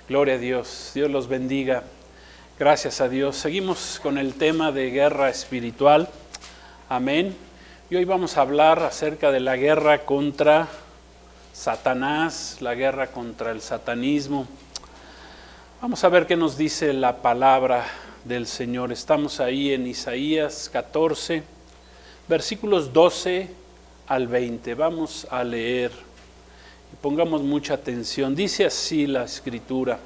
Gloria a Dios, Dios los bendiga. Gracias a Dios. Seguimos con el tema de guerra espiritual. Amén. Y hoy vamos a hablar acerca de la guerra contra Satanás, la guerra contra el satanismo. Vamos a ver qué nos dice la palabra del Señor. Estamos ahí en Isaías 14, versículos 12 al 20. Vamos a leer. Pongamos mucha atención. Dice así la Escritura: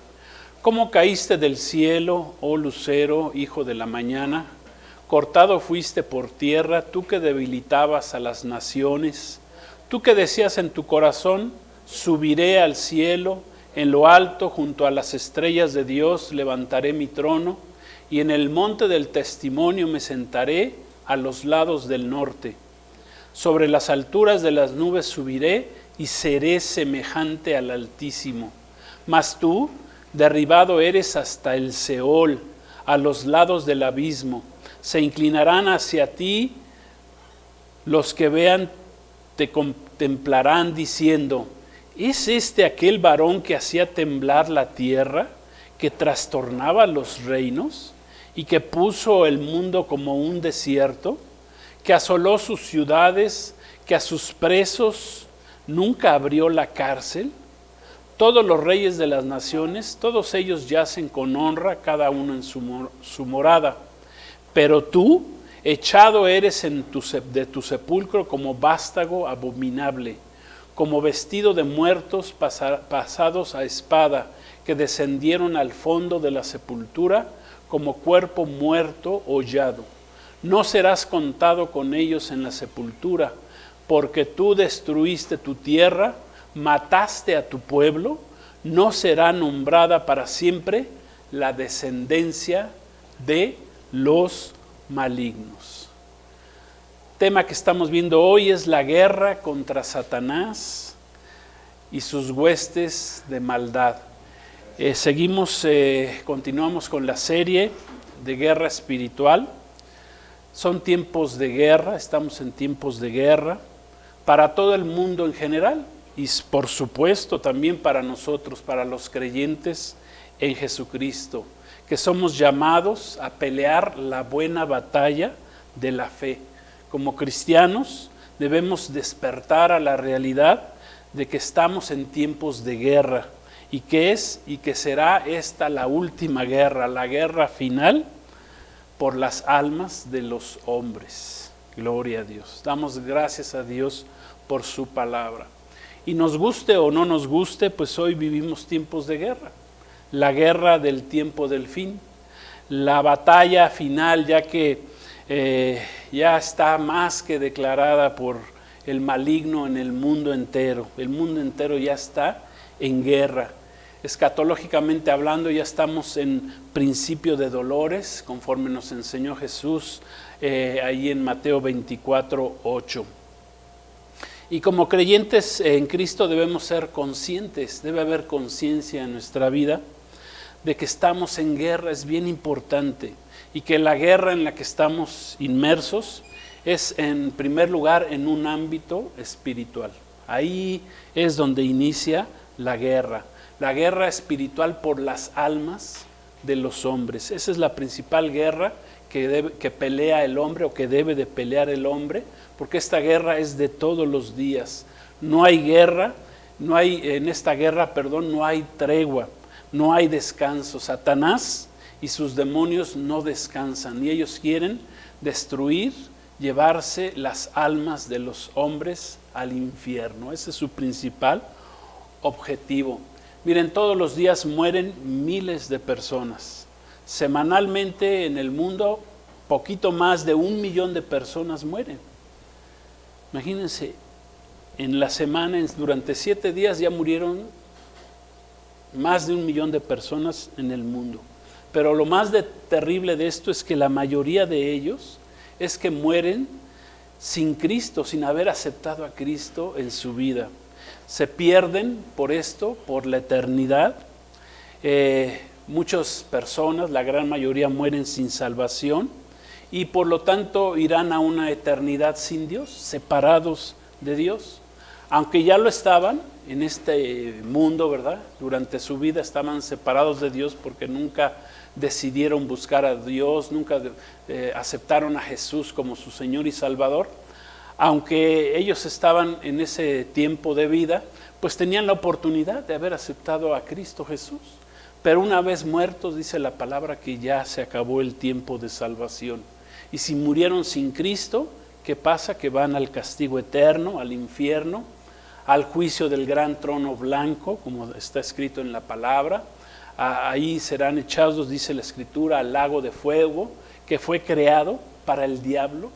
¿Cómo caíste del cielo, oh lucero, hijo de la mañana? Cortado fuiste por tierra, tú que debilitabas a las naciones. Tú que decías en tu corazón: subiré al cielo, en lo alto, junto a las estrellas de Dios, levantaré mi trono, y en el monte del testimonio me sentaré a los lados del norte. Sobre las alturas de las nubes subiré, y seré semejante al Altísimo. Mas tú, derribado eres hasta el Seol, a los lados del abismo. Se inclinarán hacia ti los que vean, te contemplarán diciendo: ¿es este aquel varón que hacía temblar la tierra, que trastornaba los reinos, y que puso el mundo como un desierto, que asoló sus ciudades, que a sus presos nunca abrió la cárcel? Todos los reyes de las naciones, todos ellos yacen con honra, cada uno en su morada. Pero tú, echado eres de tu sepulcro como vástago abominable, como vestido de muertos pasados a espada, que descendieron al fondo de la sepultura, como cuerpo muerto hollado. No serás contado con ellos en la sepultura, porque tú destruiste tu tierra, mataste a tu pueblo. No será nombrada para siempre la descendencia de los malignos. Tema que estamos viendo hoy es la guerra contra Satanás y sus huestes de maldad. Continuamos con la serie de guerra espiritual. Son tiempos de guerra, estamos en tiempos de guerra para todo el mundo en general y por supuesto también para nosotros, para los creyentes en Jesucristo, que somos llamados a pelear la buena batalla de la fe. Como cristianos debemos despertar a la realidad de que estamos en tiempos de guerra y que es y que será esta la última guerra, la guerra final por las almas de los hombres. Gloria a Dios. Damos gracias a Dios por su palabra. Y nos guste o no nos guste, pues hoy vivimos tiempos de guerra. La guerra del tiempo del fin. La batalla final, ya que ya está más que declarada por el maligno en el mundo entero. El mundo entero ya está en guerra. Escatológicamente hablando, ya estamos en principio de dolores, conforme nos enseñó Jesús ahí en Mateo 24:8. Y como creyentes en Cristo debemos ser conscientes, debe haber conciencia en nuestra vida de que estamos en guerra. Es bien importante, y que la guerra en la que estamos inmersos es en primer lugar en un ámbito espiritual. Ahí es donde inicia la guerra espiritual por las almas de los hombres. Esa es la principal guerra que pelea el hombre, o que debe de pelear el hombre, porque esta guerra es de todos los días. No hay tregua, no hay descanso. Satanás y sus demonios no descansan, y ellos quieren destruir, llevarse las almas de los hombres al infierno. Ese es su principal objetivo. Miren, todos los días mueren miles de personas. Semanalmente en el mundo, poquito más de 1 millón de personas mueren. Imagínense, en la semana, durante 7 días ya murieron más de 1 millón de personas en el mundo. Pero lo más terrible de esto es que la mayoría de ellos es que mueren sin Cristo, sin haber aceptado a Cristo en su vida. Se pierden por esto, por la eternidad. Muchas personas, la gran mayoría, mueren sin salvación y por lo tanto irán a una eternidad sin Dios, separados de Dios. aunque ya lo estaban en este mundo, ¿verdad? Durante su vida estaban separados de Dios porque nunca decidieron buscar a Dios, nunca aceptaron a Jesús como su Señor y Salvador. Aunque ellos estaban en ese tiempo de vida, pues tenían la oportunidad de haber aceptado a Cristo Jesús. Pero una vez muertos, dice la palabra que ya se acabó el tiempo de salvación. Y si murieron sin Cristo, ¿qué pasa? Que van al castigo eterno, al infierno, al juicio del gran trono blanco, como está escrito en la palabra. Ahí serán echados, dice la Escritura, al lago de fuego, que fue creado para el diablo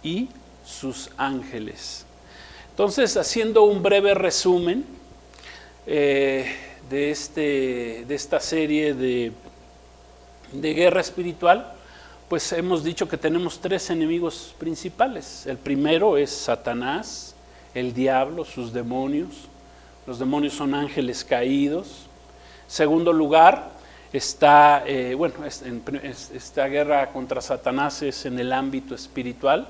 y sus ángeles. Entonces, haciendo un breve resumen de esta serie de guerra espiritual, pues hemos dicho que tenemos 3 enemigos principales. El primero es Satanás, el diablo, sus demonios. Los demonios son ángeles caídos. Segundo lugar, esta guerra contra Satanás es en el ámbito espiritual,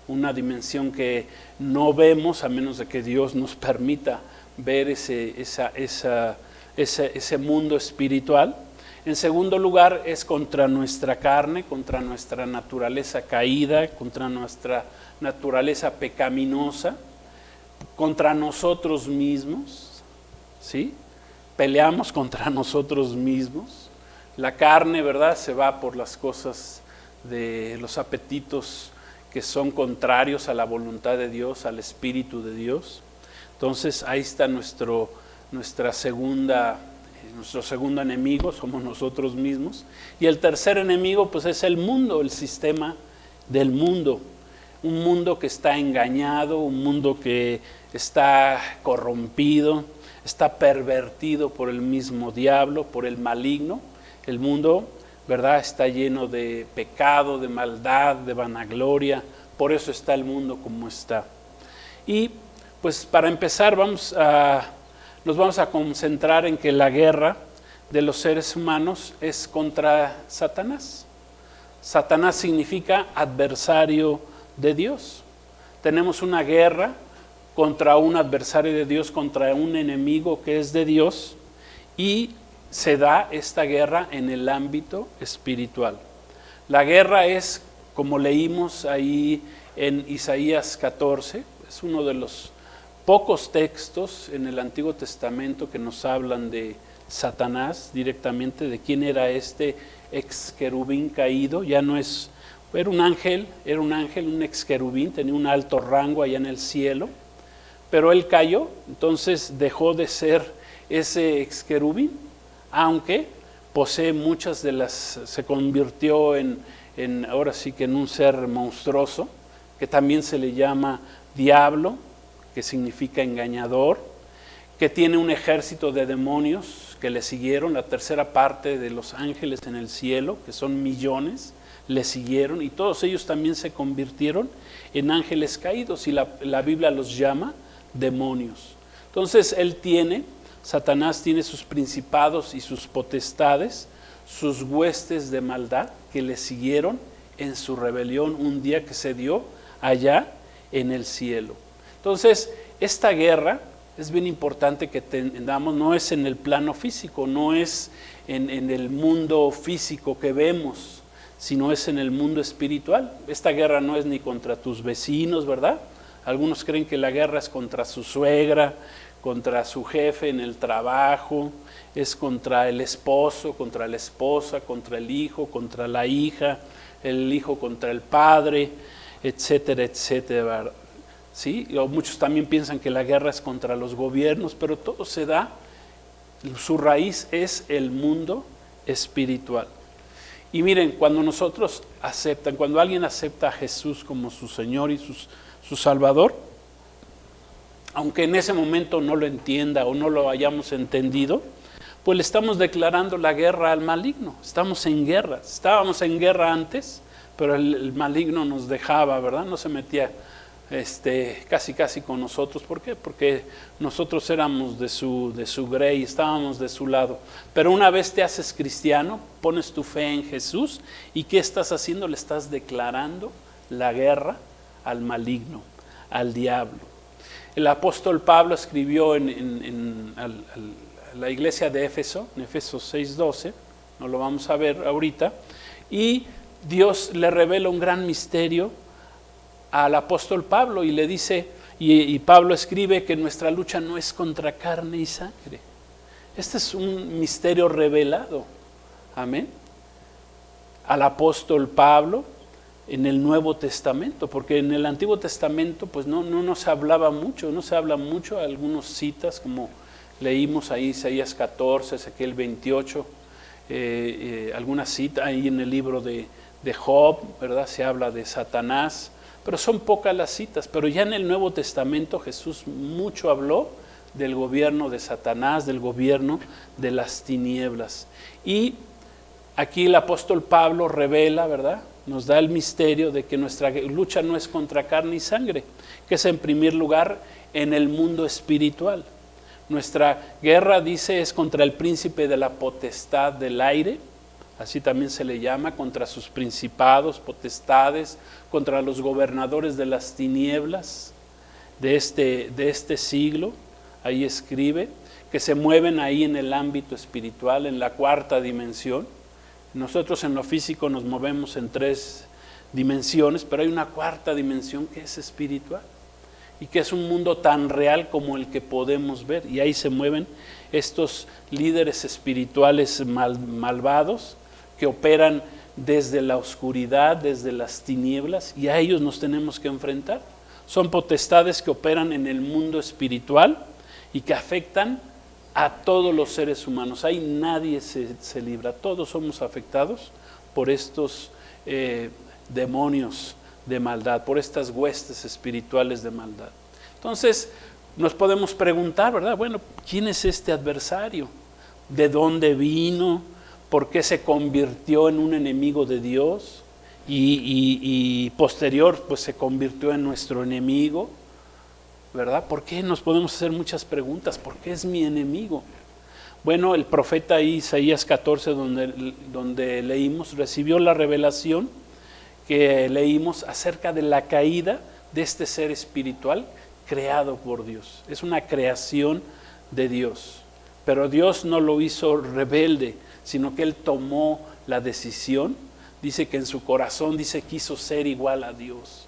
una dimensión que no vemos a menos de que Dios nos permita ver ese mundo espiritual. En segundo lugar, es contra nuestra carne, contra nuestra naturaleza caída, contra nuestra naturaleza pecaminosa, contra nosotros mismos, ¿sí? Peleamos contra nosotros mismos. La carne, ¿verdad?, se va por las cosas de los apetitos que son contrarios a la voluntad de Dios, al Espíritu de Dios. Entonces ahí está nuestro segundo enemigo, somos nosotros mismos. Y el tercer enemigo pues es el mundo, el sistema del mundo. Un mundo que está engañado, un mundo que está corrompido, está pervertido por el mismo diablo, por el maligno. El mundo, ¿verdad?, está lleno de pecado, de maldad, de vanagloria. Por eso está el mundo como está. Y pues para empezar nos vamos a concentrar en que la guerra de los seres humanos es contra Satanás. Satanás significa adversario de Dios. Tenemos una guerra contra un adversario de Dios, contra un enemigo que es de Dios, y se da esta guerra en el ámbito espiritual. La guerra es, como leímos ahí en Isaías 14, es uno de los pocos textos en el Antiguo Testamento que nos hablan de Satanás directamente, de quién era este ex querubín caído. Ya no es, era un ángel, un ex querubín, tenía un alto rango allá en el cielo, pero él cayó, entonces dejó de ser ese ex querubín, aunque posee muchas de las, se convirtió en ahora sí que en un ser monstruoso, que también se le llama diablo, que significa engañador, que tiene un ejército de demonios que le siguieron, la tercera parte de los ángeles en el cielo, que son millones, le siguieron, y todos ellos también se convirtieron en ángeles caídos, y la Biblia los llama demonios. Entonces Satanás tiene sus principados y sus potestades, sus huestes de maldad que le siguieron en su rebelión un día que se dio allá en el cielo. Entonces, esta guerra es bien importante que entendamos, no es en el plano físico, no es en el mundo físico que vemos, sino es en el mundo espiritual. Esta guerra no es ni contra tus vecinos, ¿verdad? Algunos creen que la guerra es contra su suegra, contra su jefe en el trabajo, es contra el esposo, contra la esposa, contra el hijo, contra la hija, el hijo contra el padre, etcétera, etcétera. ¿Sí? O muchos también piensan que la guerra es contra los gobiernos, pero todo se da, su raíz es el mundo espiritual. Y miren, cuando alguien acepta a Jesús como su Señor y su Salvador, aunque en ese momento no lo entienda o no lo hayamos entendido, pues le estamos declarando la guerra al maligno. Estamos en guerra. Estábamos en guerra antes, pero el maligno nos dejaba, ¿verdad? No se metía casi con nosotros. ¿Por qué? Porque nosotros éramos de su grey, estábamos de su lado. Pero una vez te haces cristiano, pones tu fe en Jesús, ¿y qué estás haciendo? Le estás declarando la guerra al maligno, al diablo. El apóstol Pablo escribió a la iglesia de Éfeso, en Efesios 6:12, no lo vamos a ver ahorita, y Dios le revela un gran misterio al apóstol Pablo y le dice, y Pablo escribe que nuestra lucha no es contra carne y sangre. Este es un misterio revelado, amén, al apóstol Pablo en el Nuevo Testamento, porque en el Antiguo Testamento pues no se hablaba mucho, no se habla mucho, algunas citas como leímos ahí, Isaías 14, Ezequiel 28, algunas citas ahí en el libro de Job, ¿verdad? Se habla de Satanás, pero son pocas las citas. Pero ya en el Nuevo Testamento Jesús mucho habló del gobierno de Satanás, del gobierno de las tinieblas. Y aquí el apóstol Pablo revela, ¿verdad? Nos da el misterio de que nuestra lucha no es contra carne y sangre, que es en primer lugar en el mundo espiritual. Nuestra guerra, dice, es contra el príncipe de la potestad del aire, así también se le llama, contra sus principados, potestades, contra los gobernadores de las tinieblas de este siglo. Ahí escribe que se mueven ahí en el ámbito espiritual, en la cuarta dimensión. Nosotros en lo físico nos movemos en 3 dimensiones, pero hay una cuarta dimensión que es espiritual y que es un mundo tan real como el que podemos ver, y ahí se mueven estos líderes espirituales malvados que operan desde la oscuridad, desde las tinieblas, y a ellos nos tenemos que enfrentar. Son potestades que operan en el mundo espiritual y que afectan a todos los seres humanos. Ahí nadie se libra, todos somos afectados por estos demonios de maldad, por estas huestes espirituales de maldad. Entonces nos podemos preguntar, ¿verdad? Bueno, ¿quién es este adversario? ¿De dónde vino? ¿Por qué se convirtió en un enemigo de Dios? Y posterior, pues se convirtió en nuestro enemigo, ¿verdad? ¿Por qué? Nos podemos hacer muchas preguntas. ¿Por qué es mi enemigo? Bueno, el profeta Isaías 14, donde leímos, recibió la revelación que leímos acerca de la caída de este ser espiritual creado por Dios. Es una creación de Dios, pero Dios no lo hizo rebelde, sino que Él tomó la decisión. Dice que en su corazón, quiso ser igual a Dios.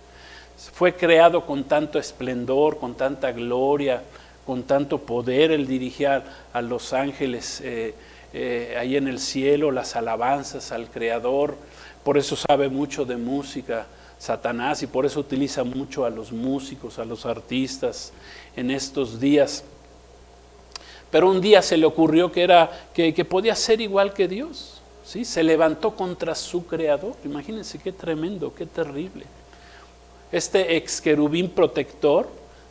Fue creado con tanto esplendor, con tanta gloria, con tanto poder. Él dirigía a los ángeles ahí en el cielo, las alabanzas al Creador. Por eso sabe mucho de música Satanás, y por eso utiliza mucho a los músicos, a los artistas en estos días. Pero un día se le ocurrió que podía ser igual que Dios, ¿sí? Se levantó contra su creador. Imagínense qué tremendo, qué terrible. Este ex querubín protector,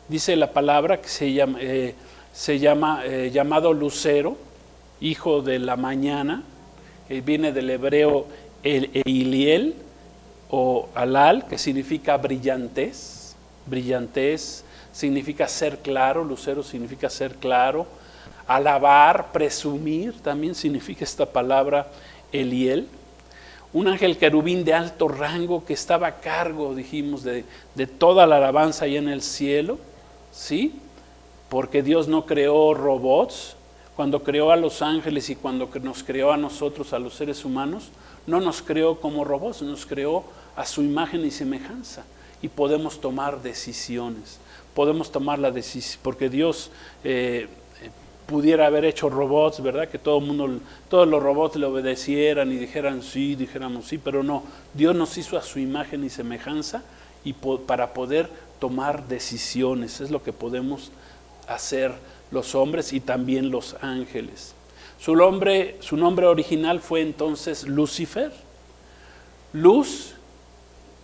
dice la palabra que se llama llamado Lucero, hijo de la mañana, viene del hebreo Eliel o Alal, que significa brillantez. Brillantez significa ser claro, Lucero significa ser claro. Alabar, presumir, también significa esta palabra Eliel. Un ángel querubín de alto rango que estaba a cargo, dijimos, de toda la alabanza allá en el cielo, ¿sí? Porque Dios no creó robots. Cuando creó a los ángeles y cuando nos creó a nosotros, a los seres humanos, no nos creó como robots, nos creó a su imagen y semejanza. Y podemos tomar decisiones, podemos tomar la decisión, porque Dios pudiera haber hecho robots, ¿verdad? Que todos los robots le obedecieran y dijéramos sí, pero no. Dios nos hizo a su imagen y semejanza y para poder tomar decisiones. Es lo que podemos hacer los hombres y también los ángeles. Su nombre original fue entonces Lucifer. Luz,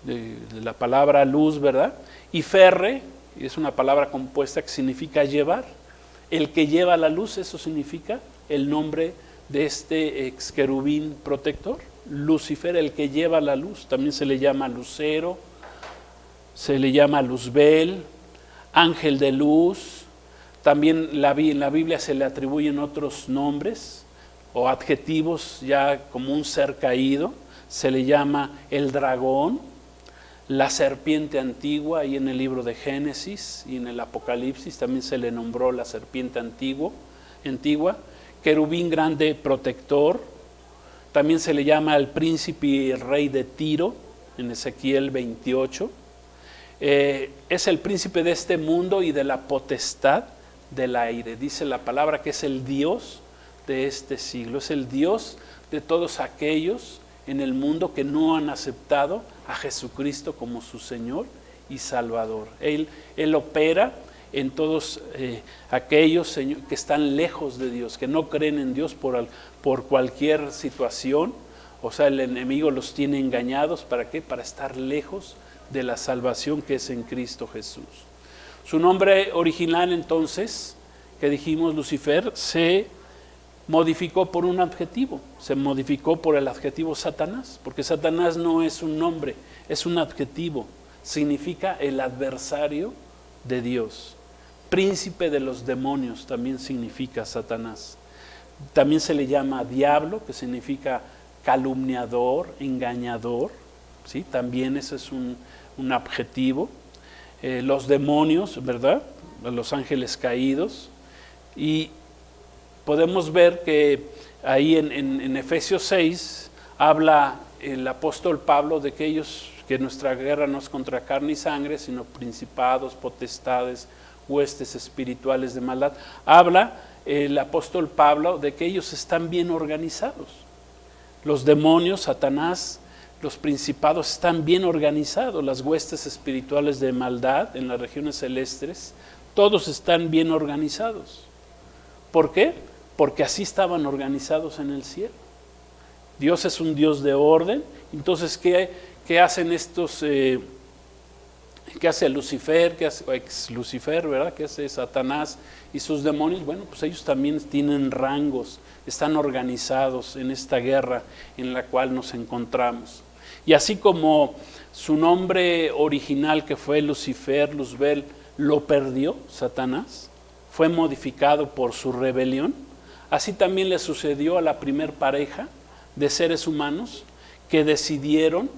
de la palabra luz, ¿verdad? Y ferre, es una palabra compuesta que significa llevar. El que lleva la luz, eso significa el nombre de este ex querubín protector. Lucifer, el que lleva la luz. También se le llama lucero, se le llama luzbel, ángel de luz. También en la Biblia se le atribuyen otros nombres o adjetivos ya como un ser caído. Se le llama el dragón, la serpiente antigua, y en el libro de Génesis y en el Apocalipsis también se le nombró la serpiente antigua, querubín grande protector, también se le llama el príncipe y el rey de Tiro, en Ezequiel 28, es el príncipe de este mundo y de la potestad del aire, dice la palabra que es el Dios de este siglo, es el Dios de todos aquellos en el mundo que no han aceptado a Jesucristo como su Señor y Salvador. Él opera en todos aquellos que están lejos de Dios, que no creen en Dios por cualquier situación. O sea, el enemigo los tiene engañados. ¿Para qué? Para estar lejos de la salvación que es en Cristo Jesús. Su nombre original entonces, que dijimos Lucifer, se modificó por un adjetivo, se modificó por el adjetivo Satanás, porque Satanás no es un nombre, es un adjetivo, significa el adversario de Dios. Príncipe de los demonios también significa Satanás. También se le llama diablo, que significa calumniador, engañador, ¿sí? También ese es un adjetivo. Los demonios, ¿verdad? Los ángeles caídos. Y podemos ver que ahí en Efesios 6 habla el apóstol Pablo de que nuestra guerra no es contra carne y sangre, sino principados, potestades, huestes espirituales de maldad. Habla el apóstol Pablo de que ellos están bien organizados. Los demonios, Satanás, los principados están bien organizados, las huestes espirituales de maldad en las regiones celestes, todos están bien organizados. ¿Por qué? Porque así estaban organizados en el cielo. Dios es un Dios de orden. Entonces, ¿qué hacen estos? ¿Qué hace Lucifer? ¿Qué hace ex Lucifer, verdad? ¿Qué hace Satanás y sus demonios? Bueno, pues ellos también tienen rangos, están organizados en esta guerra en la cual nos encontramos. Y así como su nombre original, que fue Lucifer, Luzbel, lo perdió Satanás, fue modificado por su rebelión, así también le sucedió a la primer pareja de seres humanos que decidieron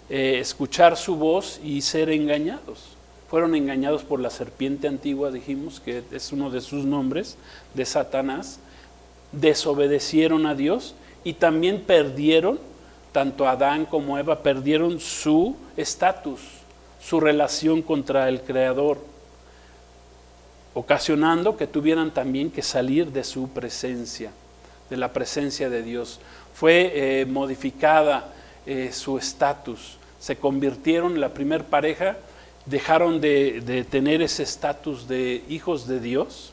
escuchar su voz y ser engañados. Fueron engañados por la serpiente antigua, dijimos que es uno de sus nombres, de Satanás, desobedecieron a Dios y también perdieron, tanto Adán como Eva perdieron su estatus, su relación contra el Creador, ocasionando que tuvieran también que salir de su presencia, de la presencia de Dios. Fue modificada su estatus, se convirtieron en la primer pareja, dejaron de tener ese estatus de hijos de Dios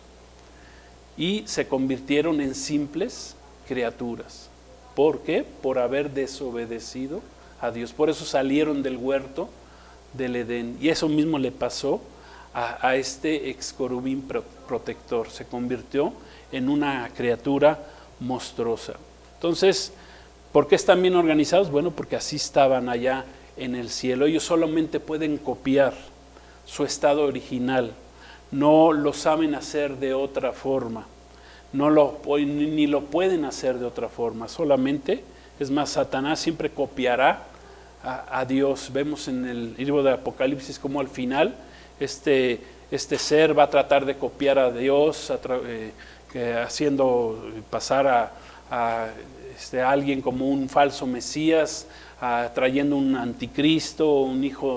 y se convirtieron en simples criaturas. ¿Por qué? Por haber desobedecido a Dios. Por eso salieron del huerto del Edén. Y eso mismo le pasó a este ex querubín protector. Se convirtió en una criatura monstruosa. Entonces, ¿por qué están bien organizados? Bueno, porque así estaban allá en el cielo. Ellos solamente pueden copiar su estado original. No lo saben hacer de otra forma. Ni lo pueden hacer de otra forma. Solamente, es más, Satanás siempre copiará a Dios. Vemos en el libro de Apocalipsis como al final este ser va a tratar de copiar a Dios, haciendo pasar a alguien como un falso Mesías, trayendo un anticristo,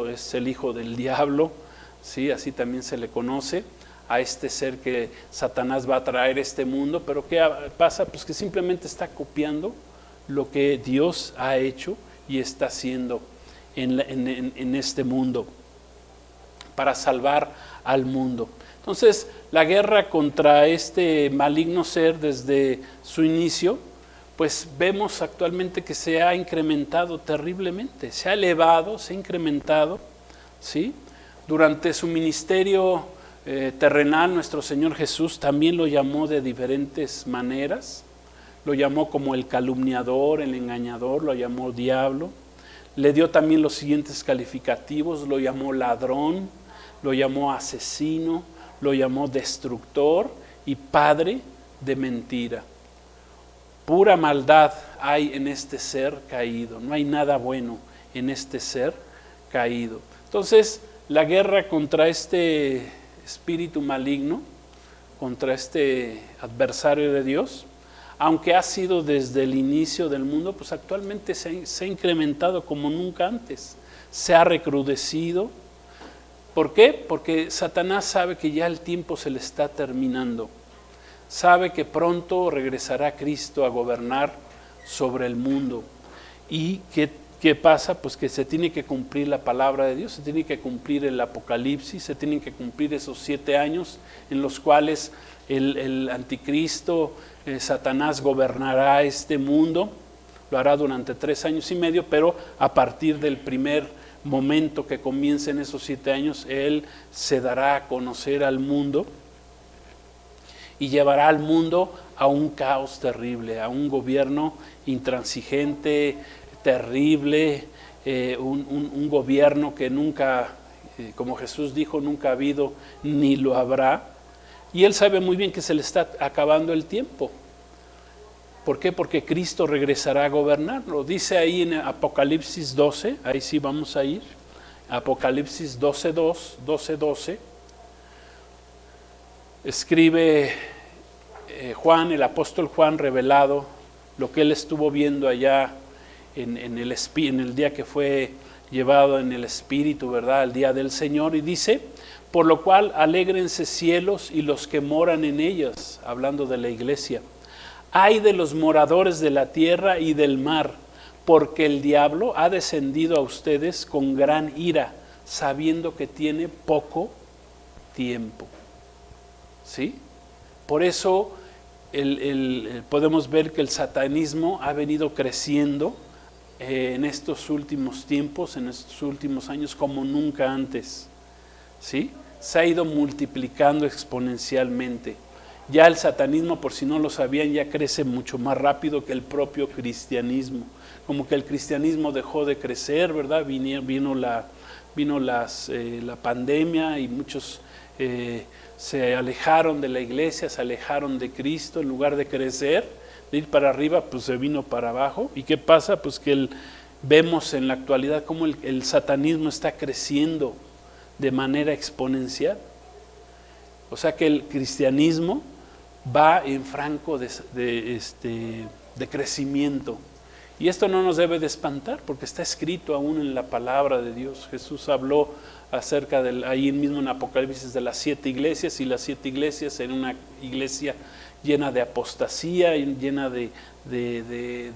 es el hijo del diablo, ¿sí? Así también se le conoce a este ser que Satanás va a traer a este mundo. Pero ¿qué pasa? Pues que simplemente está copiando lo que Dios ha hecho y está haciendo en este mundo para salvar al mundo. Entonces, la guerra contra este maligno ser desde su inicio, pues vemos actualmente que se ha incrementado terriblemente, se ha elevado, se ha incrementado, ¿sí? Durante su ministerio terrenal, nuestro Señor Jesús también lo llamó de diferentes maneras. Lo llamó como el calumniador, el engañador, lo llamó diablo. Le dio también los siguientes calificativos: lo llamó ladrón, lo llamó asesino, lo llamó destructor y padre de mentira. Pura maldad hay en este ser caído, no hay nada bueno en este ser caído. Entonces, la guerra contra este espíritu maligno, contra este adversario de Dios, aunque ha sido desde el inicio del mundo, pues actualmente se ha incrementado como nunca antes, se ha recrudecido. ¿Por qué? Porque Satanás sabe que ya el tiempo se le está terminando, sabe que pronto regresará Cristo a gobernar sobre el mundo. ¿Y qué pasa? Pues que se tiene que cumplir la palabra de Dios, se tiene que cumplir el Apocalipsis, se tienen que cumplir esos 7 años en los cuales el anticristo, Satanás, gobernará este mundo. Lo hará durante 3 años y medio, pero a partir del primer momento que comiencen esos 7 años, él se dará a conocer al mundo y llevará al mundo a un caos terrible, a un gobierno intransigente, terrible, un gobierno que nunca, como Jesús dijo, nunca ha habido ni lo habrá. Y él sabe muy bien que se le está acabando el tiempo. ¿Por qué? Porque Cristo regresará a gobernar. Lo dice ahí en Apocalipsis 12, ahí sí vamos a ir. Apocalipsis 12:12. Escribe Juan, el apóstol Juan, revelado lo que él estuvo viendo allá en el día que fue llevado en el Espíritu, ¿verdad? El día del Señor, y dice: por lo cual alégrense cielos y los que moran en ellas, hablando de la iglesia. Ay de los moradores de la tierra y del mar, porque el diablo ha descendido a ustedes con gran ira, sabiendo que tiene poco tiempo. ¿Sí? Por eso podemos ver que el satanismo ha venido creciendo en estos últimos tiempos, en estos últimos años, como nunca antes. ¿Sí? Se ha ido multiplicando exponencialmente. Ya el satanismo, por si no lo sabían, ya crece mucho más rápido que el propio cristianismo. Como que el cristianismo dejó de crecer, ¿verdad? Vino la pandemia y muchos se alejaron de la iglesia, se alejaron de Cristo. En lugar de crecer, de ir para arriba, pues se vino para abajo. ¿Y qué pasa? Pues que vemos en la actualidad cómo el satanismo está creciendo de manera exponencial. O sea que el cristianismo va en franco de crecimiento. Y esto no nos debe de espantar, porque está escrito aún en la palabra de Dios. Jesús habló acerca ahí mismo en Apocalipsis, de las 7 iglesias, y las 7 iglesias en una iglesia llena de apostasía, llena de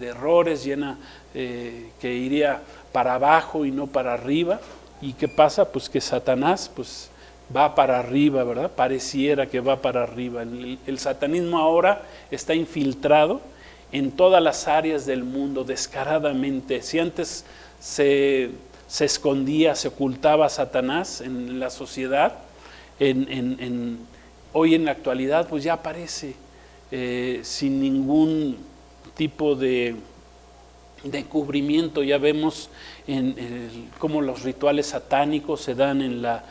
errores, llena que iría para abajo y no para arriba. ¿Y qué pasa? Pues que Satanás pues va para arriba, ¿verdad? Pareciera que va para arriba. El satanismo ahora está infiltrado en todas las áreas del mundo, descaradamente. Si antes se escondía, se ocultaba Satanás en la sociedad, hoy en la actualidad pues ya aparece sin ningún tipo de encubrimiento. Ya vemos cómo los rituales satánicos se dan en la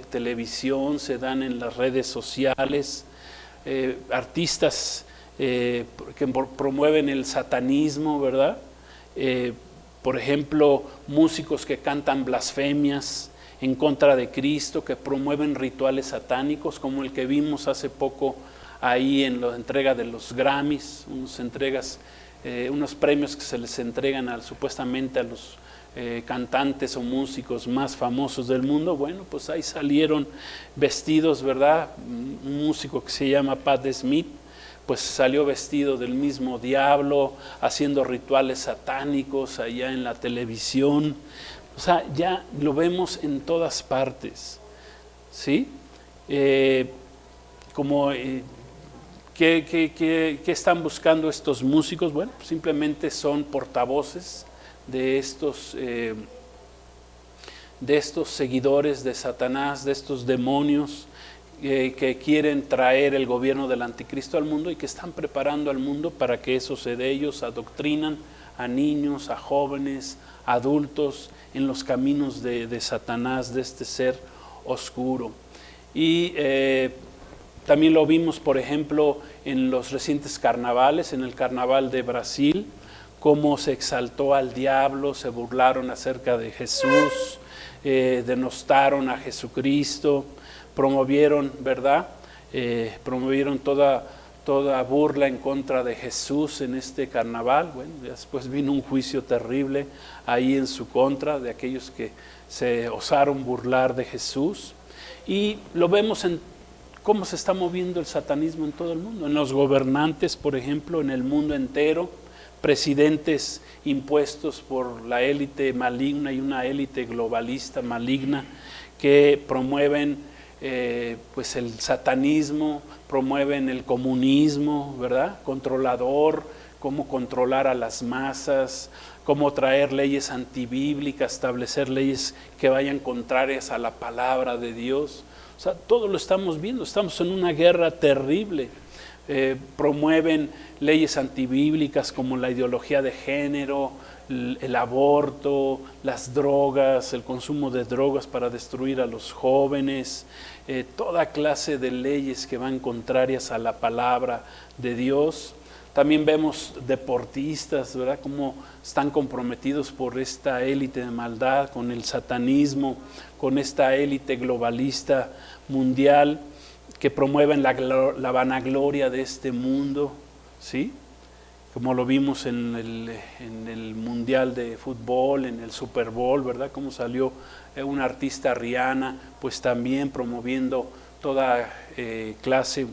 televisión, se dan en las redes sociales, artistas que promueven el satanismo, ¿verdad? Por ejemplo, músicos que cantan blasfemias en contra de Cristo, que promueven rituales satánicos, como el que vimos hace poco ahí en la entrega de los Grammys, unos premios que se les entregan supuestamente a los cantantes o músicos más famosos del mundo. Bueno, pues ahí salieron vestidos, ¿verdad? Un músico que se llama Pat Smith, pues salió vestido del mismo diablo, haciendo rituales satánicos allá en la televisión. O sea, ya lo vemos en todas partes, ¿sí? ¿Qué están buscando estos músicos? Bueno, simplemente son portavoces de estos seguidores de Satanás, de estos demonios que quieren traer el gobierno del anticristo al mundo, y que están preparando al mundo para que eso se dé. Ellos adoctrinan a niños, a jóvenes, a adultos en los caminos de Satanás, de este ser oscuro. Y también lo vimos, por ejemplo, en los recientes carnavales, en el carnaval de Brasil, cómo se exaltó al diablo, se burlaron acerca de Jesús, denostaron a Jesucristo, promovieron, ¿verdad? Promovieron toda burla en contra de Jesús en este carnaval. Bueno, después vino un juicio terrible ahí en su contra de aquellos que se osaron burlar de Jesús. Y lo vemos en cómo se está moviendo el satanismo en todo el mundo, en los gobernantes, por ejemplo, en el mundo entero, presidentes impuestos por la élite maligna y una élite globalista maligna que promueven pues el satanismo, promueven el comunismo, ¿verdad? Controlador, cómo controlar a las masas, cómo traer leyes antibíblicas, establecer leyes que vayan contrarias a la palabra de Dios. O sea, todo lo estamos viendo, estamos en una guerra terrible. Promueven leyes antibíblicas como la ideología de género, el aborto, las drogas, el consumo de drogas para destruir a los jóvenes, toda clase de leyes que van contrarias a la palabra de Dios. También vemos deportistas, ¿verdad?, cómo están comprometidos por esta élite de maldad, con el satanismo, con esta élite globalista mundial que promueven la vanagloria de este mundo, ¿sí? Como lo vimos en el Mundial de Fútbol, en el Super Bowl, ¿verdad? Cómo salió una artista Rihanna, pues también promoviendo toda clase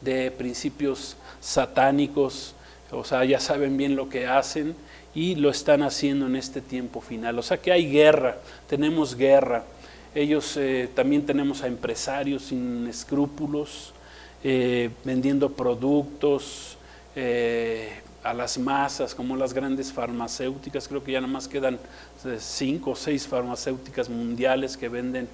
de principios satánicos. O sea, ya saben bien lo que hacen y lo están haciendo en este tiempo final. O sea que hay guerra, tenemos guerra. Ellos también tenemos a empresarios sin escrúpulos, vendiendo productos a las masas, como las grandes farmacéuticas. Creo que ya nada más quedan 5 o 6 farmacéuticas mundiales que venden,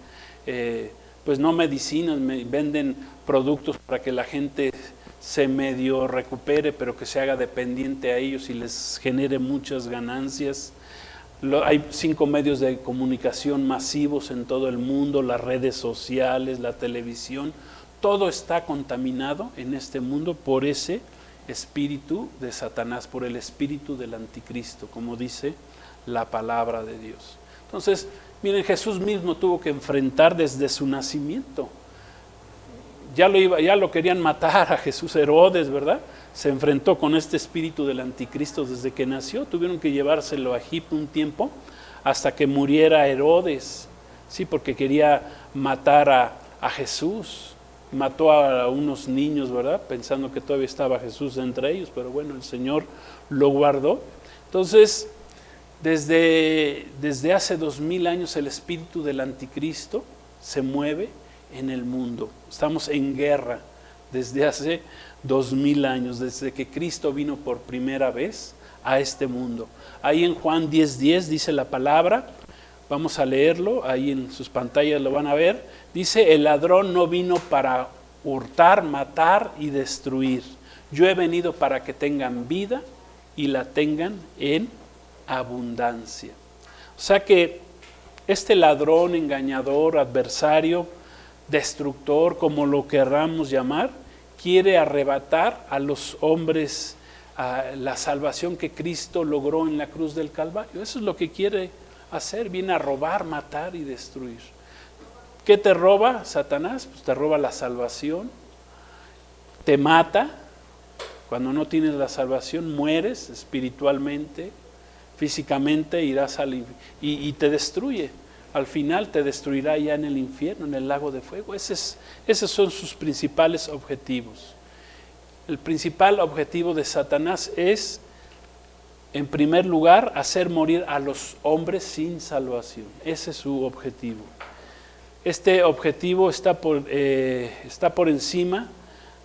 pues no medicinas, venden productos para que la gente se medio recupere, pero que se haga dependiente a ellos y les genere muchas ganancias. Hay 5 medios de comunicación masivos en todo el mundo, las redes sociales, la televisión, todo está contaminado en este mundo por ese espíritu de Satanás, por el espíritu del anticristo, como dice la palabra de Dios. Entonces, miren, Jesús mismo tuvo que enfrentar desde su nacimiento. Ya lo querían matar a Jesús. Herodes, ¿verdad? Se enfrentó con este espíritu del anticristo desde que nació. Tuvieron que llevárselo a Egipto un tiempo hasta que muriera Herodes, sí, porque quería matar a Jesús. Mató a unos niños, ¿verdad?, pensando que todavía estaba Jesús entre ellos, pero bueno, el Señor lo guardó. Entonces, desde hace 2000 años el espíritu del anticristo se mueve en el mundo. Estamos en guerra desde hace 2000 años, desde que Cristo vino por primera vez a este mundo. Ahí en Juan 10:10 dice la palabra, vamos a leerlo, ahí en sus pantallas lo van a ver. Dice, el ladrón no vino para hurtar, matar y destruir. Yo he venido para que tengan vida y la tengan en abundancia. O sea que este ladrón, engañador, adversario, destructor, como lo querramos llamar, quiere arrebatar a los hombres la salvación que Cristo logró en la cruz del Calvario. Eso es lo que quiere hacer, viene a robar, matar y destruir. ¿Qué te roba Satanás? Pues te roba la salvación, te mata. Cuando no tienes la salvación mueres espiritualmente, físicamente, irás y te destruye. Al final te destruirá ya en el infierno, en el lago de fuego. Esos son sus principales objetivos. El principal objetivo de Satanás es, en primer lugar, hacer morir a los hombres sin salvación. Ese es su objetivo. Este objetivo está por encima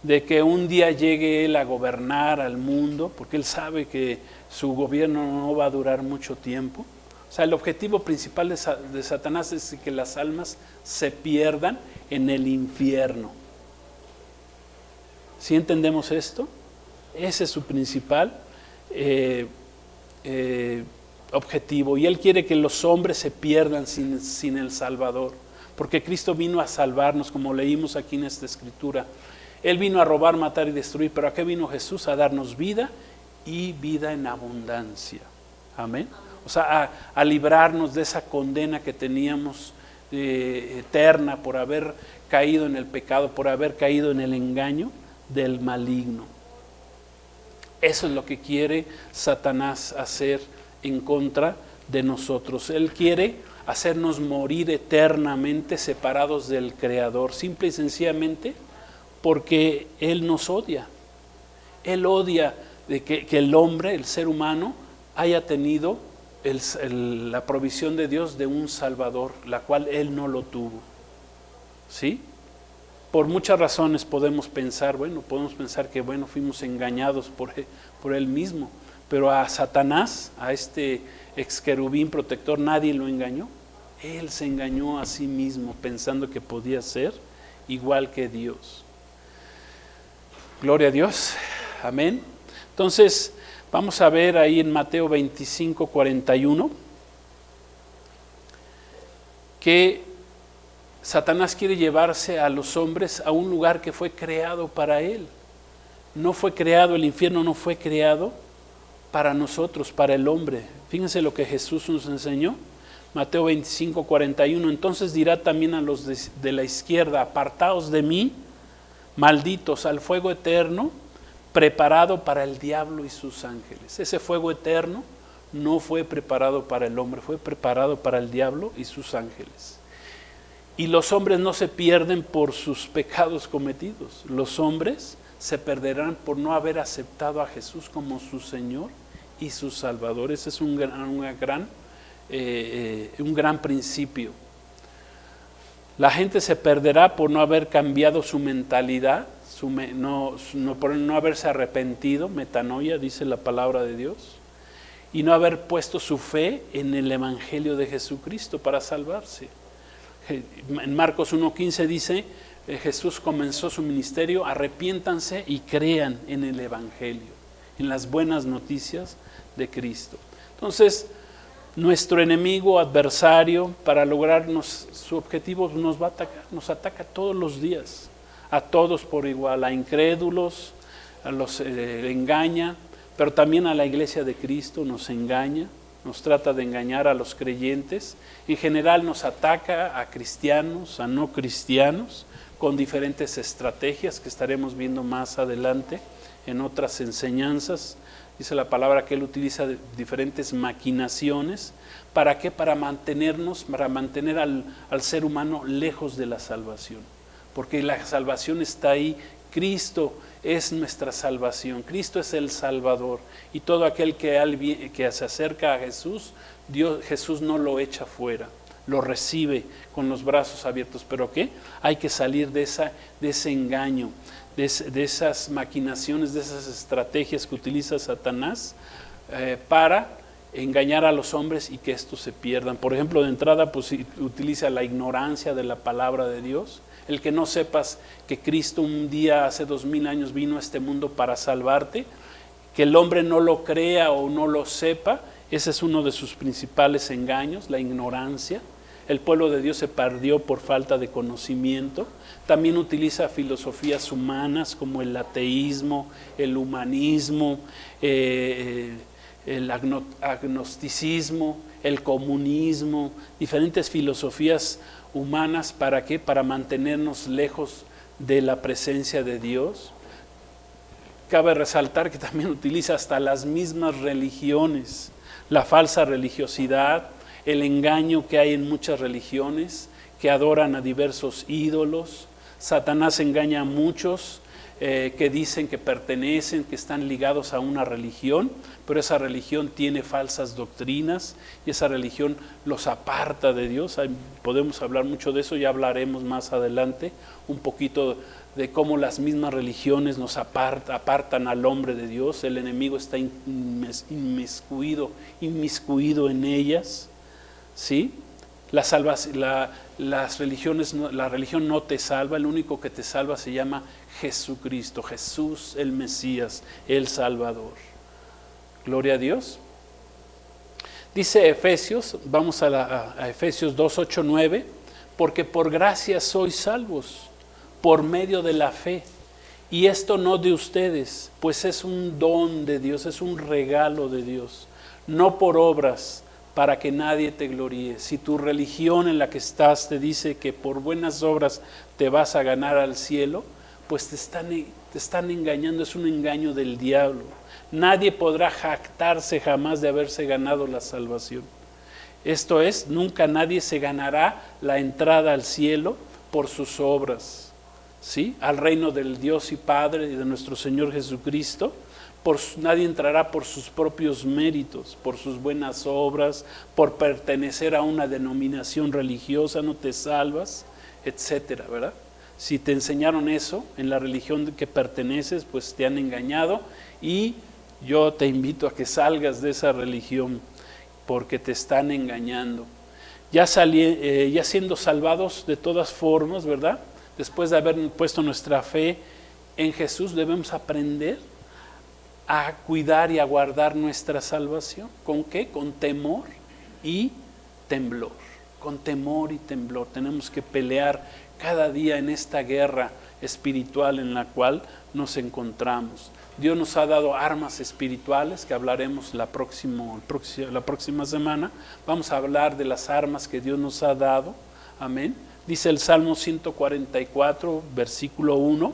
de que un día llegue él a gobernar al mundo, porque él sabe que su gobierno no va a durar mucho tiempo. O sea, el objetivo principal de Satanás es que las almas se pierdan en el infierno. ¿Sí entendemos esto? Ese es su principal objetivo. Y él quiere que los hombres se pierdan sin el Salvador. Porque Cristo vino a salvarnos, como leímos aquí en esta escritura. Él vino a robar, matar y destruir, pero ¿a qué vino Jesús? A darnos vida y vida en abundancia. Amén. o sea, a librarnos de esa condena que teníamos eterna por haber caído en el pecado, por haber caído en el engaño del maligno. Eso es lo que quiere Satanás hacer en contra de nosotros. Él quiere hacernos morir eternamente separados del Creador, simple y sencillamente porque Él nos odia. Él odia de que el hombre, el ser humano, haya tenido la provisión de Dios de un Salvador, la cual Él no lo tuvo. ¿Sí? Por muchas razones podemos pensar que fuimos engañados por Él mismo, pero a Satanás, a este ex querubín protector, nadie lo engañó. Él se engañó a sí mismo pensando que podía ser igual que Dios. Gloria a Dios, amén. Entonces, vamos a ver ahí en Mateo 25, 41, que Satanás quiere llevarse a los hombres a un lugar que fue creado para él. No fue creado, el infierno no fue creado para nosotros, para el hombre. Fíjense lo que Jesús nos enseñó. Mateo 25, 41. Entonces dirá también a los de la izquierda: apartaos de mí, malditos, al fuego eterno, preparado para el diablo y sus ángeles. Ese fuego eterno no fue preparado para el hombre, fue preparado para el diablo y sus ángeles. Y los hombres no se pierden por sus pecados cometidos. Los hombres se perderán por no haber aceptado a Jesús como su Señor y su Salvador. Ese es un gran principio. La gente se perderá por no haber cambiado su mentalidad, por no haberse arrepentido, metanoia, dice la palabra de Dios, y no haber puesto su fe en el Evangelio de Jesucristo para salvarse. En Marcos 1:15 dice, Jesús comenzó su ministerio: arrepiéntanse y crean en el Evangelio, en las buenas noticias de Cristo. Entonces, nuestro enemigo, adversario, para lograr su objetivo, nos va a atacar, nos ataca todos los días, a todos por igual, a incrédulos, a los engaña, pero también a la iglesia de Cristo nos engaña, nos trata de engañar a los creyentes. En general nos ataca a cristianos, a no cristianos, con diferentes estrategias que estaremos viendo más adelante en otras enseñanzas. Dice la palabra que Él utiliza diferentes maquinaciones. ¿Para qué? Para mantener al ser humano lejos de la salvación. Porque la salvación está ahí. Cristo es nuestra salvación. Cristo es el Salvador. Y todo aquel que se acerca a Jesús, Jesús no lo echa fuera. Lo recibe con los brazos abiertos. ¿Pero qué? Hay que salir de ese engaño, de esas maquinaciones, de esas estrategias que utiliza Satanás para engañar a los hombres y que estos se pierdan. Por ejemplo, de entrada, pues utiliza la ignorancia de la palabra de Dios. El que no sepas que Cristo un día hace 2000 años vino a este mundo para salvarte, que el hombre no lo crea o no lo sepa, ese es uno de sus principales engaños, la ignorancia. El pueblo de Dios se perdió por falta de conocimiento. También utiliza filosofías humanas como el ateísmo, el humanismo, el agnosticismo, el comunismo, diferentes filosofías humanas. ¿Para qué? Para mantenernos lejos de la presencia de Dios. Cabe resaltar que también utiliza hasta las mismas religiones, la falsa religiosidad, el engaño que hay en muchas religiones que adoran a diversos ídolos. Satanás engaña a muchos que dicen que pertenecen, que están ligados a una religión, pero esa religión tiene falsas doctrinas y esa religión los aparta de Dios. Podemos hablar mucho de eso, ya hablaremos más adelante un poquito de cómo las mismas religiones nos apartan al hombre de Dios. El enemigo está inmiscuido en ellas, ¿sí? La religión no te salva, el único que te salva se llama Jesucristo, Jesús el Mesías, el Salvador. Gloria a Dios. Dice Efesios, vamos a Efesios 2, 8, 9, porque por gracia sois salvos, por medio de la fe, y esto no de ustedes, pues es un don de Dios, es un regalo de Dios, no por obras, para que nadie te gloríe. Si tu religión en la que estás te dice que por buenas obras te vas a ganar al cielo, pues te están engañando, es un engaño del diablo. Nadie podrá jactarse jamás de haberse ganado la salvación. Esto es, nunca nadie se ganará la entrada al cielo por sus obras, ¿sí? Al reino del Dios y Padre y de nuestro Señor Jesucristo. Nadie entrará por sus propios méritos, por sus buenas obras, por pertenecer a una denominación religiosa, no te salvas, etcétera, ¿verdad? Si te enseñaron eso en la religión que perteneces, pues te han engañado, y yo te invito a que salgas de esa religión porque te están engañando. Ya siendo salvados de todas formas, ¿verdad? Después de haber puesto nuestra fe en Jesús, debemos aprender a cuidar y a guardar nuestra salvación. ¿Con qué? Con temor y temblor. Con temor y temblor. Tenemos que pelear cada día en esta guerra espiritual en la cual nos encontramos. Dios nos ha dado armas espirituales, que hablaremos la próxima semana. Vamos a hablar de las armas que Dios nos ha dado. Amén. Dice el Salmo 144, versículo 1.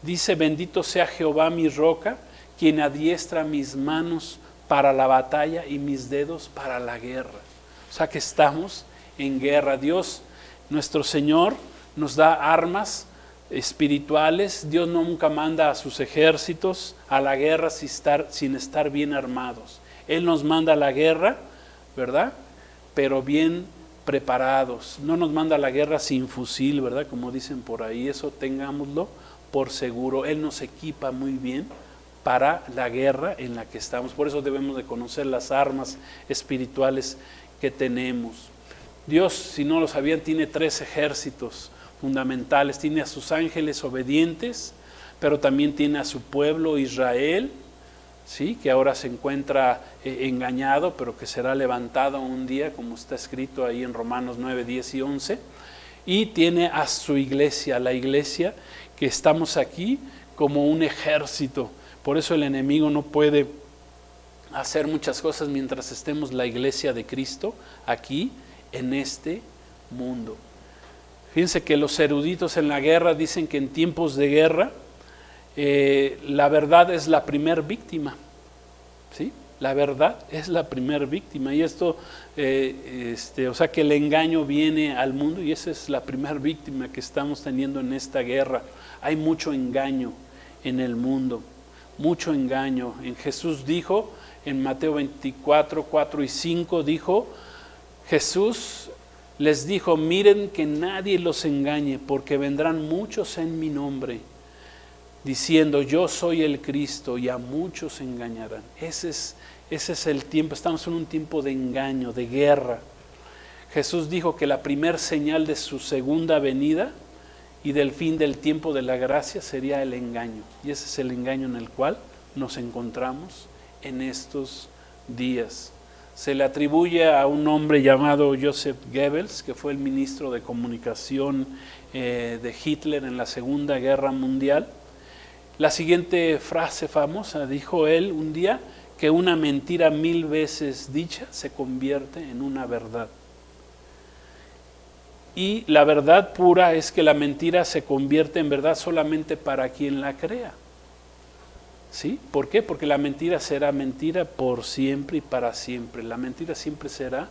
Dice: bendito sea Jehová mi roca, quien adiestra mis manos para la batalla y mis dedos para la guerra. O sea que estamos en guerra. Dios, nuestro Señor, nos da armas espirituales. Dios nunca manda a sus ejércitos a la guerra sin estar bien armados. Él nos manda a la guerra, ¿verdad? Pero bien preparados. No nos manda a la guerra sin fusil, ¿verdad? Como dicen por ahí, eso tengámoslo por seguro. Él nos equipa muy bien para la guerra en la que estamos. Por eso debemos de conocer las armas espirituales que tenemos. Dios, si no lo sabían, tiene 3 ejércitos fundamentales. Tiene a sus ángeles obedientes, pero también tiene a su pueblo Israel, ¿sí? Que ahora se encuentra engañado, pero que será levantado un día, como está escrito ahí en Romanos 9, 10 y 11. Y tiene a su iglesia, la iglesia que estamos aquí como un ejército. Por eso el enemigo no puede hacer muchas cosas mientras estemos la iglesia de Cristo aquí en este mundo. Fíjense que los eruditos en la guerra dicen que en tiempos de guerra la verdad es la primer víctima, ¿sí? La verdad es la primer víctima, y esto, o sea que el engaño viene al mundo, y esa es la primer víctima que estamos teniendo en esta guerra. Hay mucho engaño en el mundo. Mucho engaño. Jesús dijo en Mateo 24, 4 y 5, Jesús les dijo: miren que nadie los engañe, porque vendrán muchos en mi nombre, diciendo yo soy el Cristo, y a muchos engañarán. Ese es el tiempo. Estamos en un tiempo de engaño, de guerra. Jesús dijo que la primer señal de su segunda venida y del fin del tiempo de la gracia sería el engaño. Y ese es el engaño en el cual nos encontramos en estos días. Se le atribuye a un hombre llamado Joseph Goebbels, que fue el ministro de comunicación de Hitler en la Segunda Guerra Mundial. La siguiente frase famosa, dijo él un día, que una mentira 1000 veces dicha se convierte en una verdad. Y la verdad pura es que la mentira se convierte en verdad solamente para quien la crea. ¿Sí? ¿Por qué? Porque la mentira será mentira por siempre y para siempre. La mentira siempre será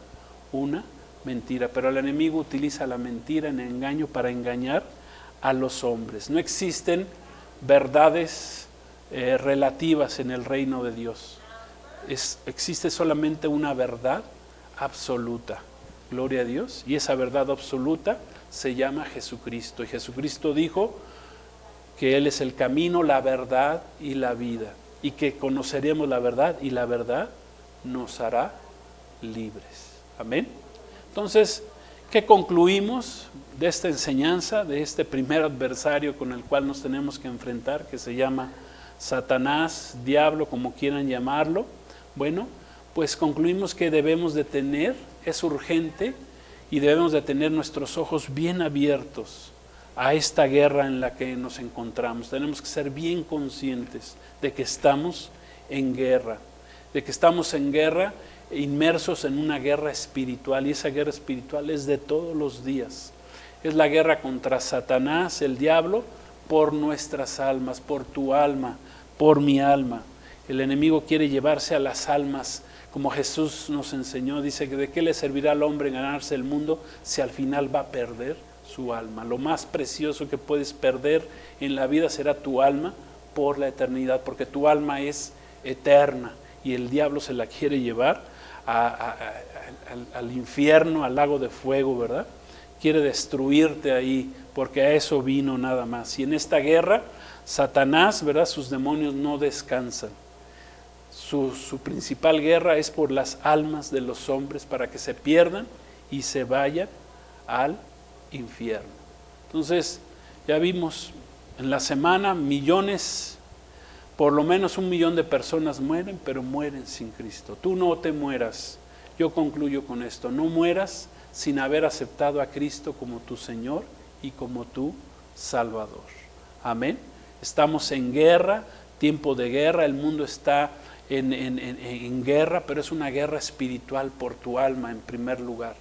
una mentira, pero el enemigo utiliza la mentira en engaño para engañar a los hombres. No existen verdades relativas en el reino de Dios. Existe solamente una verdad absoluta. Gloria a Dios. Y esa verdad absoluta se llama Jesucristo. Y Jesucristo dijo que Él es el camino, la verdad y la vida. Y que conoceremos la verdad, y la verdad nos hará libres. Amén. Entonces, ¿qué concluimos de esta enseñanza, de este primer adversario con el cual nos tenemos que enfrentar, que se llama Satanás, diablo, como quieran llamarlo? Bueno, pues concluimos que debemos de tener, es urgente, y debemos de tener nuestros ojos bien abiertos a esta guerra en la que nos encontramos. Tenemos que ser bien conscientes de que estamos en guerra, inmersos en una guerra espiritual, y esa guerra espiritual es de todos los días. Es la guerra contra Satanás, el diablo, por nuestras almas, por tu alma, por mi alma. El enemigo quiere llevarse a las almas, como Jesús nos enseñó. Dice que de qué le servirá al hombre ganarse el mundo si al final va a perder su alma. Lo más precioso que puedes perder en la vida será tu alma por la eternidad, porque tu alma es eterna y el diablo se la quiere llevar al infierno, al lago de fuego, ¿verdad? Quiere destruirte ahí, porque a eso vino nada más. Y en esta guerra, Satanás, ¿verdad? Sus demonios no descansan. Su principal guerra es por las almas de los hombres, para que se pierdan y se vayan al infierno. Entonces, ya vimos en la semana millones, por lo menos 1 millón de personas mueren, pero mueren sin Cristo. Tú no te mueras. Yo concluyo con esto: no mueras sin haber aceptado a Cristo como tu Señor y como tu Salvador. Amén. Estamos en guerra, tiempo de guerra, el mundo está en guerra, pero es una guerra espiritual por tu alma en primer lugar.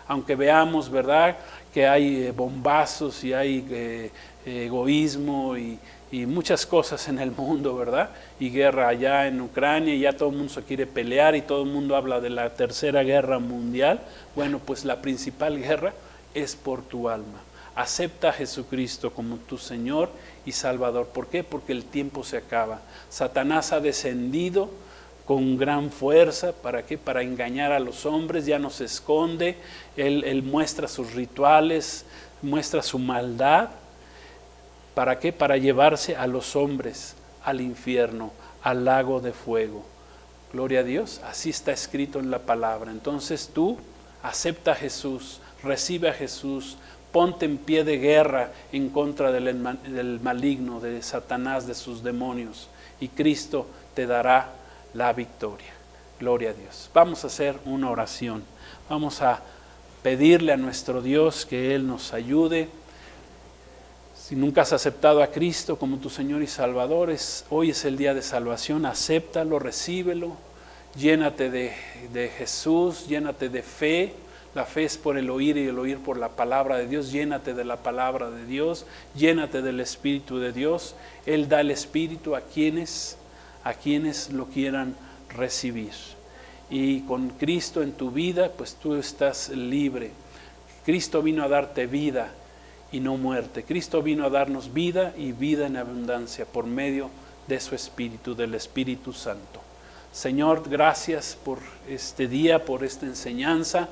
Aunque veamos, ¿verdad?, que hay bombazos y hay egoísmo y muchas cosas en el mundo, ¿verdad? Y guerra allá en Ucrania, y ya todo el mundo se quiere pelear y todo el mundo habla de la tercera guerra mundial. Bueno, pues la principal guerra es por tu alma. Acepta a Jesucristo como tu Señor y Salvador. ¿Por qué? Porque el tiempo se acaba. Satanás ha descendido con gran fuerza. ¿Para qué? Para engañar a los hombres. Ya no se esconde. Él muestra sus rituales, muestra su maldad. ¿Para qué? Para llevarse a los hombres al infierno, al lago de fuego. Gloria a Dios, así está escrito en la palabra. Entonces tú acepta a Jesús, recibe a Jesús, ponte en pie de guerra en contra del maligno, de Satanás, de sus demonios, y Cristo te dará la victoria. Gloria a Dios. Vamos a hacer una oración. Vamos a pedirle a nuestro Dios que Él nos ayude. Si nunca has aceptado a Cristo como tu Señor y Salvador, hoy es el día de salvación. Acéptalo, recíbelo, llénate de Jesús, llénate de fe. La fe es por el oír y el oír por la palabra de Dios. Llénate de la palabra de Dios, llénate del Espíritu de Dios. Él da el Espíritu a quienes lo quieran recibir. Y con Cristo en tu vida, pues tú estás libre. Cristo vino a darte vida y no muerte. Cristo vino a darnos vida y vida en abundancia por medio de su Espíritu, del Espíritu Santo. Señor, gracias por este día, por esta enseñanza.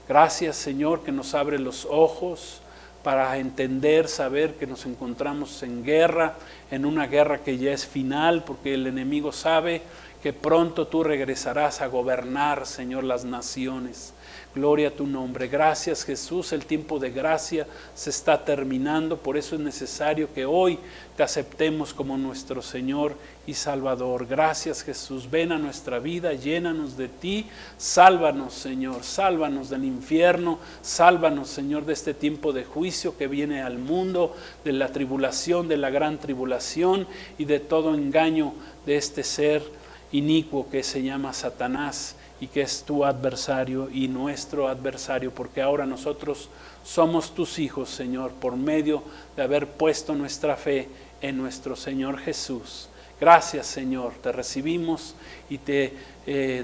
Gracias, Señor, que nos abre los ojos para entender, saber que nos encontramos en guerra, en una guerra que ya es final, porque el enemigo sabe que pronto tú regresarás a gobernar, Señor, las naciones. Gloria a tu nombre. Gracias, Jesús. El tiempo de gracia se está terminando, por eso es necesario que hoy te aceptemos como nuestro Señor y Salvador. Gracias, Jesús. Ven a nuestra vida, llénanos de ti. Sálvanos, Señor. Sálvanos del infierno. Sálvanos, Señor, de este tiempo de juicio que viene al mundo, de la tribulación, de la gran tribulación y de todo engaño de este ser inicuo que se llama Satanás, y que es tu adversario y nuestro adversario, porque ahora nosotros somos tus hijos, Señor, por medio de haber puesto nuestra fe en nuestro Señor Jesús. Gracias, Señor, te recibimos y te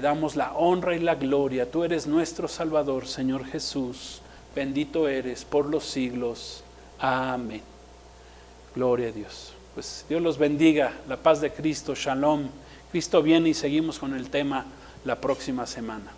damos la honra y la gloria. Tú eres nuestro Salvador, Señor Jesús. Bendito eres por los siglos. Amén. Gloria a Dios. Pues Dios los bendiga. La paz de Cristo. Shalom. Cristo viene y seguimos con el tema la próxima semana.